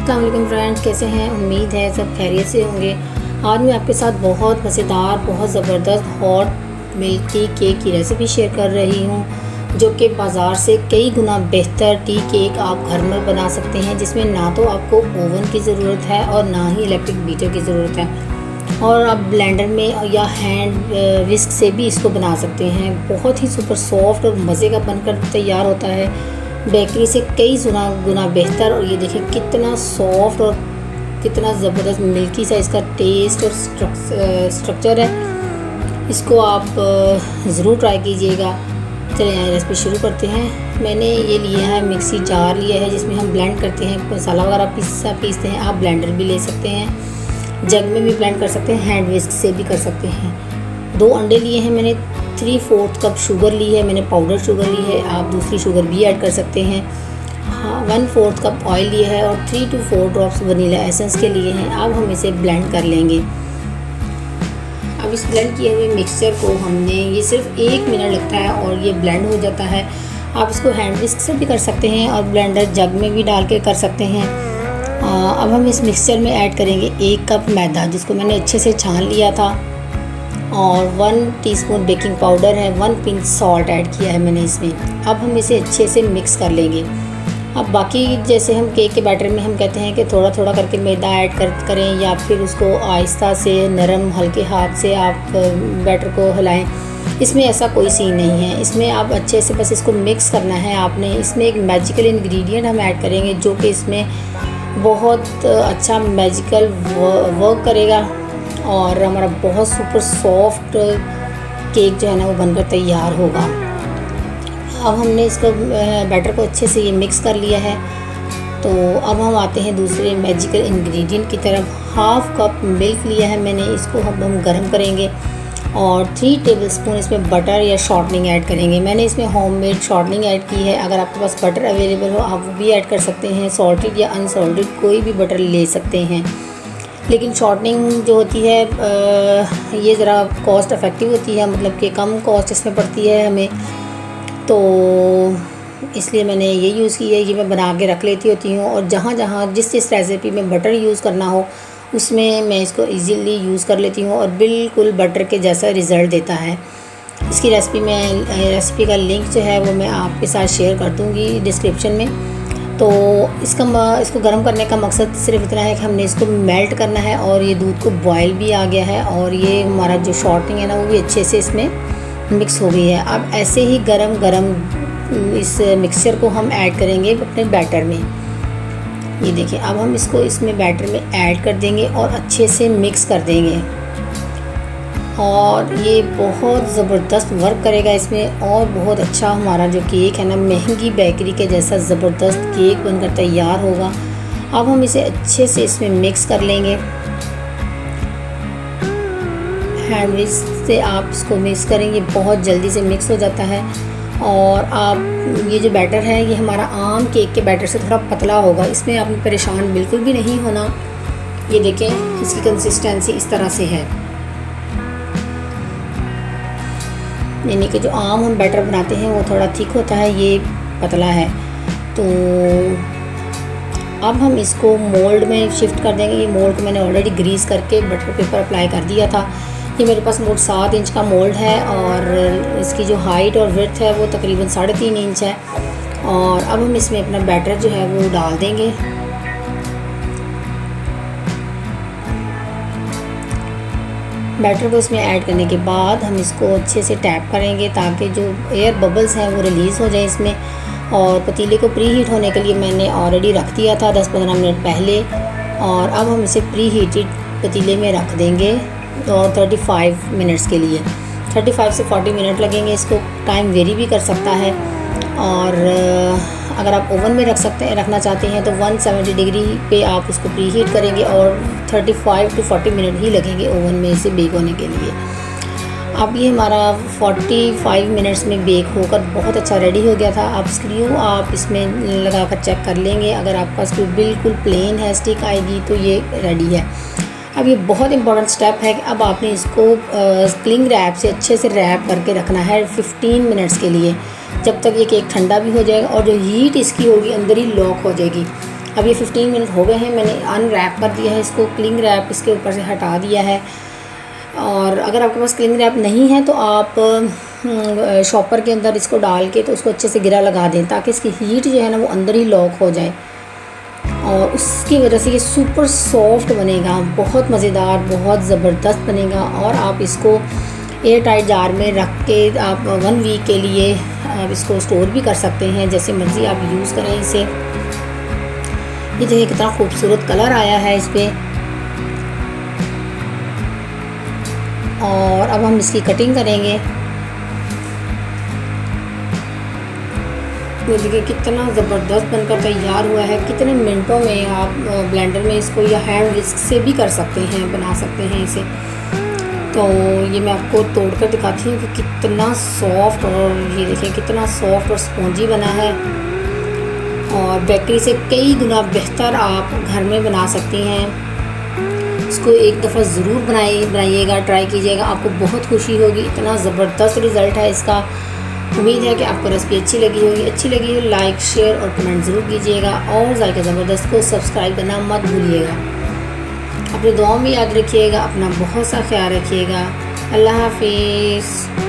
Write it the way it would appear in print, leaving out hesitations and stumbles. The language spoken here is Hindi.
अस्सलाम वालेकुम फ्रेंड्स, कैसे हैं? उम्मीद है सब खैरियत से होंगे। आज मैं आपके साथ बहुत मज़ेदार, बहुत ज़बरदस्त हॉट मिल्की केक की रेसिपी शेयर कर रही हूँ, जो कि बाज़ार से कई गुना बेहतर टी केक आप घर में बना सकते हैं, जिसमें ना तो आपको ओवन की ज़रूरत है और ना ही इलेक्ट्रिक बीटर की ज़रूरत है। और आप ब्लेंडर में या हैंड विस्क से भी इसको बना सकते हैं। बहुत ही सुपर सॉफ्ट और मज़े का बनकर तैयार होता है, बेकरी से कई गुना बेहतर। और ये देखें कितना सॉफ्ट और कितना ज़बरदस्त मिल्की सा इसका टेस्ट और स्ट्रक्चर है। इसको आप ज़रूर ट्राई कीजिएगा। चलिए रेसिपी शुरू करते हैं। मैंने ये लिया है मिक्सी जार लिया है, जिसमें हम ब्लेंड करते हैं, मसाला वगैरह पीसते हैं। आप ब्लेंडर भी ले सकते हैं, जग में भी ब्लेंड कर सकते हैं, हैंड विस्क से भी कर सकते हैं। 2 अंडे लिए हैं मैंने, 3/4 कप शुगर ली है मैंने, पाउडर शुगर ली है, आप दूसरी शुगर भी ऐड कर सकते हैं। हाँ, 1/4 कप ऑयल लिया है और 3 to 4 ड्रॉप्स वनीला एसेंस के लिए हैं। अब हम इसे ब्लेंड कर लेंगे। अब इस ब्लेंड किए हुए मिक्सचर को हमने, ये सिर्फ 1 मिनट लगता है और ये ब्लेंड हो जाता है। आप इसको हैंड विस्क से भी कर सकते हैं और ब्लेंडर जग में भी डाल के कर सकते हैं। अब हम इस मिक्सचर में ऐड करेंगे 1 कप मैदा, जिसको मैंने अच्छे से छान लिया था, और 1 टीस्पून बेकिंग पाउडर है, 1 पिंच सॉल्ट ऐड किया है मैंने इसमें। अब हम इसे अच्छे से मिक्स कर लेंगे। अब बाकी जैसे हम केक के बैटर में हम कहते हैं कि थोड़ा थोड़ा करके मैदा ऐड करें, या फिर उसको आहिस्ता से नरम हल्के हाथ से आप बैटर को हिलाएं। इसमें ऐसा कोई सीन नहीं है। इसमें आप अच्छे से बस इसको मिक्स करना है आपने। इसमें एक मैजिकल इंग्रेडिएंट हम ऐड करेंगे, जो कि इसमें बहुत अच्छा मैजिकल वर्क करेगा और हमारा बहुत सुपर सॉफ्ट केक जो है ना वो बनकर तैयार होगा। अब हमने इसको बैटर को अच्छे से ये मिक्स कर लिया है। तो अब हम आते हैं दूसरे मैजिकल इंग्रेडिएंट की तरफ। 1/2 कप मिल्क लिया है मैंने, इसको हम गर्म करेंगे और 3 टेबलस्पून इसमें बटर या शॉर्टनिंग ऐड करेंगे। मैंने इसमें होममेड शॉर्टनिंग ऐड की है। अगर आपके पास बटर अवेलेबल हो आप वो भी ऐड कर सकते हैं। सॉल्टेड या अनसॉल्टेड कोई भी बटर ले सकते हैं, लेकिन शॉर्टनिंग जो होती है ये ज़रा कॉस्ट इफ़ेक्टिव होती है, मतलब कि कम कॉस्ट इसमें पड़ती है हमें, तो इसलिए मैंने ये यूज़ की है। ये मैं बना के रख लेती होती हूँ, और जहाँ जहाँ जिस रेसिपी में बटर यूज़ करना हो उसमें मैं इसको इजीली यूज़ कर लेती हूँ और बिल्कुल बटर के जैसा रिज़ल्ट देता है। इसकी रेसिपी का लिंक जो है वो मैं आपके साथ शेयर कर दूँगी डिस्क्रिप्शन में। तो इसको गर्म करने का मकसद सिर्फ इतना है कि हमने इसको मेल्ट करना है, और ये दूध को बॉयल भी आ गया है, और ये हमारा जो शॉर्टनिंग है ना वो भी अच्छे से इसमें मिक्स हो गई है। अब ऐसे ही गरम इस मिक्सचर को हम ऐड करेंगे अपने बैटर में। ये देखिए, अब हम इसको इसमें बैटर में ऐड कर देंगे और अच्छे से मिक्स कर देंगे, और ये बहुत ज़बरदस्त वर्क करेगा इसमें, और बहुत अच्छा हमारा जो केक है ना महंगी बेकरी के जैसा ज़बरदस्त केक बनकर तैयार होगा। अब हम इसे अच्छे से इसमें मिक्स कर लेंगे। हैंड विस्क से आप इसको मिक्स करेंगे, बहुत जल्दी से मिक्स हो जाता है। और आप ये जो बैटर है ये हमारा आम केक के बैटर से थोड़ा पतला होगा, इसमें आपने परेशान बिल्कुल भी नहीं होना। ये देखें, इसकी कंसिस्टेंसी इस तरह से है, यानी कि जो आम हम बैटर बनाते हैं वो थोड़ा थिक होता है, ये पतला है। तो अब हम इसको मोल्ड में शिफ्ट कर देंगे। ये मोल्ड को मैंने ऑलरेडी ग्रीस करके बटर पेपर अप्लाई कर दिया था। ये मेरे पास मोल्ड 7 इंच का मोल्ड है, और इसकी जो हाइट और विड्थ है वो तकरीबन 3.5 इंच है। और अब हम इसमें अपना बैटर जो है वो डाल देंगे। बैटर को इसमें ऐड करने के बाद हम इसको अच्छे से टैप करेंगे, ताकि जो एयर बबल्स हैं वो रिलीज़ हो जाए इसमें। और पतीले को प्री हीट होने के लिए मैंने ऑलरेडी रख दिया था 10-15 मिनट पहले, और अब हम इसे प्री हीटेड पतीले में रख देंगे और 35 मिनट्स के लिए। 35 से 40 मिनट लगेंगे। इसको टाइम वेरी भी कर सकता है, और अगर आप ओवन में रखना चाहते हैं तो 170 डिग्री पे आप उसको प्री हीट करेंगे, और 35 to 40 मिनट ही लगेंगे ओवन में इसे बेक होने के लिए। अब ये हमारा 45 मिनट्स में बेक होकर बहुत अच्छा रेडी हो गया था। आप स्क्रू आप इसमें लगा कर चेक कर लेंगे, अगर आपका स्क्रू बिल्कुल प्लेन है, स्टिक आएगी, तो ये रेडी है। अब ये बहुत इंपॉर्टेंट स्टेप है कि अब आपने इसको क्लिंग रैप से अच्छे से रैप करके रखना है 15 मिनट्स के लिए, जब तक ये केक ठंडा भी हो जाएगा और जो हीट इसकी होगी अंदर ही लॉक हो जाएगी। अब ये 15 मिनट हो गए हैं, मैंने अनरैप कर दिया है इसको, क्लिंग रैप इसके ऊपर से हटा दिया है। और अगर आपके पास क्लिंग रैप नहीं है तो आप शॉपर के अंदर इसको डाल के तो उसको अच्छे से गिरा लगा दें, ताकि इसकी हीट जो है ना वो अंदर ही लॉक हो जाए, और उसकी वजह से ये सुपर सॉफ्ट बनेगा, बहुत मज़ेदार, बहुत ज़बरदस्त बनेगा। और आप इसको एयर टाइट जार में रख के आप 1 वीक के लिए आप इसको स्टोर भी कर सकते हैं, जैसे मर्ज़ी आप यूज़ करें इसे। ये देखिए कितना खूबसूरत कलर आया है इस पर। और अब हम इसकी कटिंग करेंगे। ये देखिए कितना ज़बरदस्त बनकर तैयार हुआ है। कितने मिनटों में आप ब्लेंडर में इसको या हैंड विस्क से भी कर सकते हैं, बना सकते हैं इसे। तो ये मैं आपको तोड़कर दिखाती हूँ कि कितना सॉफ्ट, और ये देखिए कितना सॉफ्ट और स्पॉन्जी बना है। और बेकरी से कई गुना बेहतर आप घर में बना सकती हैं। इसको एक दफ़ा ज़रूर बनाइएगा, ट्राई कीजिएगा, आपको बहुत खुशी होगी। इतना ज़बरदस्त रिज़ल्ट है इसका। उम्मीद है कि आपको रेसिपी अच्छी लगी होगी। अच्छी लगी हो लाइक, शेयर और कमेंट ज़रूर कीजिएगा, और ज़ायका ज़बरदस्त को सब्सक्राइब करना मत भूलिएगा। अपनी दुआओं में याद रखिएगा, अपना बहुत सा ख्याल रखिएगा। अल्लाह हाफिज़।